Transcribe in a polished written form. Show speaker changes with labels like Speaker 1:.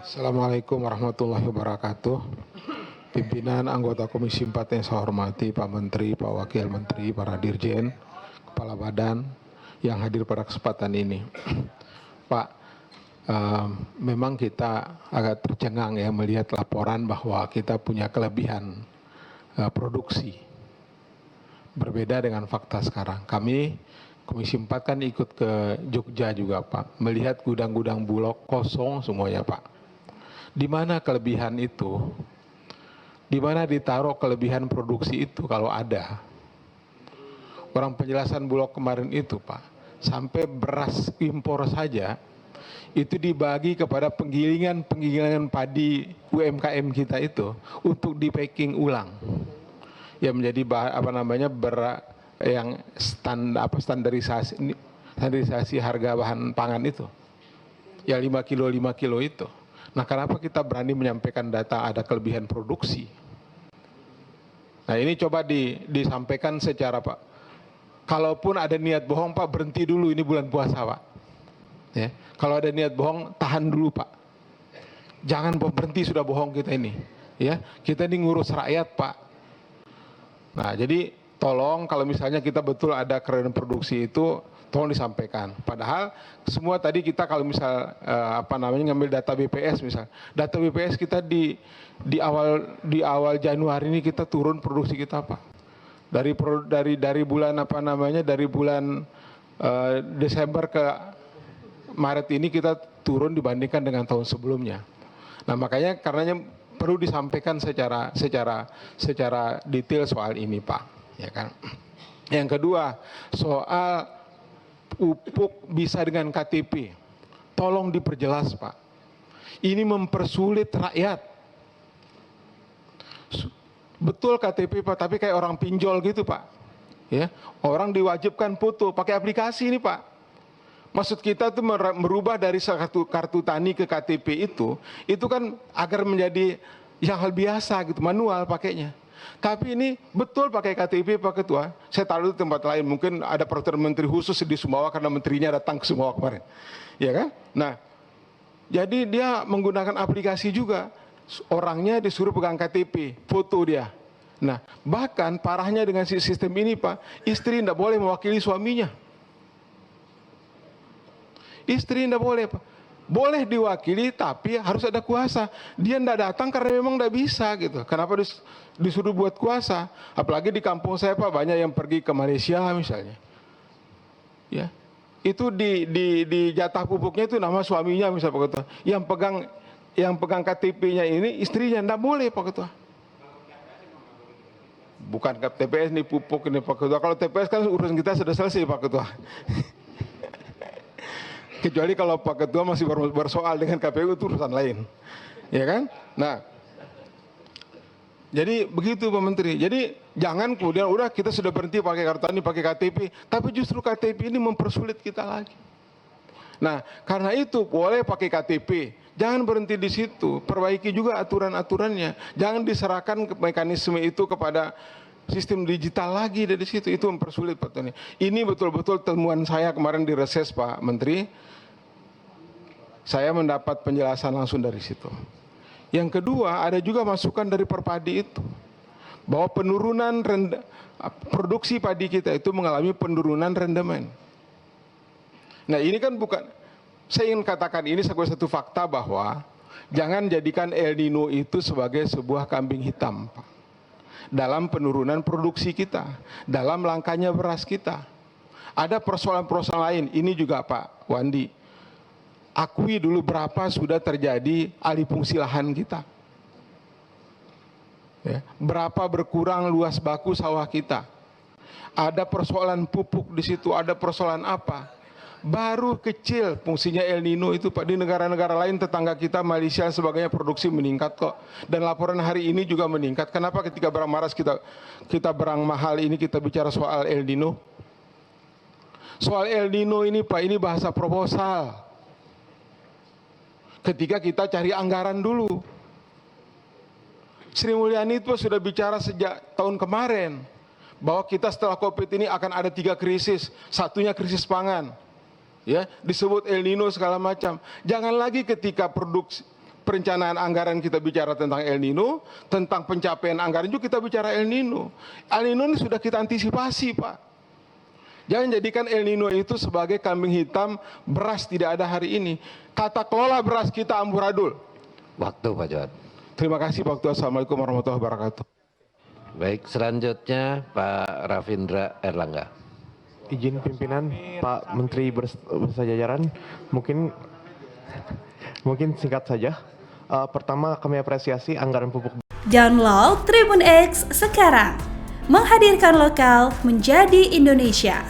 Speaker 1: Assalamualaikum warahmatullahi wabarakatuh. Pimpinan anggota Komisi 4 yang saya hormati, Pak Menteri, Pak Wakil Menteri, para Dirjen, Kepala Badan yang hadir pada kesempatan ini. Pak, memang kita agak tercengang ya melihat laporan bahwa kita punya kelebihan produksi. Berbeda dengan fakta sekarang. Kami Komisi 4 kan ikut ke Jogja juga Pak, melihat gudang-gudang Bulog kosong semuanya Pak. Di mana kelebihan itu? Di mana ditaruh kelebihan produksi itu kalau ada? Orang penjelasan Bulog kemarin itu Pak, sampai beras impor saja itu dibagi kepada penggilingan padi UMKM kita itu untuk di packing ulang. Ya menjadi yang standarisasi harga bahan pangan itu. Ya 5 kilo itu. Nah, kenapa kita berani menyampaikan data ada kelebihan produksi? Nah, ini coba disampaikan secara Pak. Kalaupun ada niat bohong Pak, berhenti dulu, ini bulan puasa Pak. Ya, kalau ada niat bohong, tahan dulu Pak. Jangan berhenti sudah bohong kita ini. Ya, kita ini ngurus rakyat Pak. Nah, jadi tolong kalau misalnya kita betul ada kelebihan produksi itu, tolong disampaikan. Padahal semua tadi kita kalau misal ngambil data BPS misal, data BPS kita di awal Januari ini kita turun produksi kita Pak. Dari bulan dari bulan Desember ke Maret ini kita turun dibandingkan dengan tahun sebelumnya. Nah, makanya karenanya perlu disampaikan secara detail soal ini Pak, ya kan. Yang kedua, soal pupuk bisa dengan KTP. Tolong diperjelas Pak. Ini mempersulit rakyat. Betul KTP Pak, tapi kayak orang pinjol gitu Pak. Ya, orang diwajibkan foto pakai aplikasi ini Pak. Maksud kita itu merubah dari kartu tani ke KTP itu kan agar menjadi yang hal biasa gitu, manual pakainya. Tapi ini betul pakai KTP Pak Ketua. Saya taruh di tempat lain, mungkin ada peraturan menteri khusus di Sumbawa karena menterinya datang ke Sumbawa kemarin. Ya kan? Nah, jadi dia menggunakan aplikasi juga. Orangnya disuruh pegang KTP, foto dia. Nah, bahkan parahnya dengan sistem ini Pak, istri tidak boleh mewakili suaminya. Istri tidak boleh Pak. Boleh diwakili tapi harus ada kuasa. Dia tidak datang karena memang tidak bisa gitu. Kenapa disuruh buat kuasa? Apalagi di kampung saya Pak, banyak yang pergi ke Malaysia misalnya. Ya, itu di jatah pupuknya itu nama suaminya misalnya Pak Ketua. Yang pegang KTP-nya ini istrinya, tidak boleh Pak Ketua. Bukan TPS nih pupuk ini Pak Ketua. Kalau TPS kan urusan kita sudah selesai Pak Ketua. Kecuali kalau Pak Ketua masih bersoal dengan KPU itu urusan lain. Ya kan? Nah, jadi begitu Pak Menteri. Jadi jangan kemudian udah kita sudah berhenti pakai kartu tani, pakai KTP, tapi justru KTP ini mempersulit kita lagi. Nah, karena itu boleh pakai KTP. Jangan berhenti di situ, perbaiki juga aturan-aturannya. Jangan diserahkan mekanisme itu kepada sistem digital lagi dari situ, itu mempersulit Pak Tony. Ini betul-betul temuan saya kemarin di reses Pak Menteri. Saya mendapat penjelasan langsung dari situ. Yang kedua, ada juga masukan dari Perpadi itu bahwa penurunan produksi padi kita itu mengalami penurunan rendemen. Nah, ini kan bukan, saya ingin katakan ini sebagai satu fakta bahwa jangan jadikan El Nino itu sebagai sebuah kambing hitam Pak, dalam penurunan produksi kita, dalam langkanya beras kita. Ada persoalan-persoalan lain, ini juga Pak Wandi, akui dulu berapa sudah terjadi alih fungsi lahan kita. Ya, berapa berkurang luas baku sawah kita. Ada persoalan pupuk di situ, ada persoalan apa. Baru kecil fungsinya El Nino itu Pak. Di negara-negara lain tetangga kita, Malaysia sebagainya, produksi meningkat kok. Dan laporan hari ini juga meningkat. Kenapa ketika barang maras kita barang mahal ini kita bicara soal El Nino? Soal El Nino ini Pak, ini bahasa proposal. Ketika kita cari anggaran dulu. Sri Mulyani itu sudah bicara sejak tahun kemarin bahwa kita setelah COVID ini akan ada 3 krisis. Satunya krisis pangan. Ya, disebut El Nino segala macam. Jangan lagi ketika perencanaan anggaran kita bicara tentang El Nino, tentang pencapaian anggaran juga kita bicara El Nino. El Nino ini sudah kita antisipasi, Pak. Jangan jadikan El Nino itu sebagai kambing hitam, beras tidak ada hari ini. Tata kelola beras kita amburadul.
Speaker 2: Waktu, Pak Johan.
Speaker 1: Terima kasih Pak Ketua. Assalamualaikum warahmatullahi wabarakatuh.
Speaker 2: Baik, selanjutnya Pak Rafindra Erlangga.
Speaker 3: Izin pimpinan, Pak Menteri beserta jajaran, mungkin singkat saja. Pertama, kami apresiasi anggaran pupuk.
Speaker 4: Download Tribun X sekarang, menghadirkan lokal menjadi Indonesia.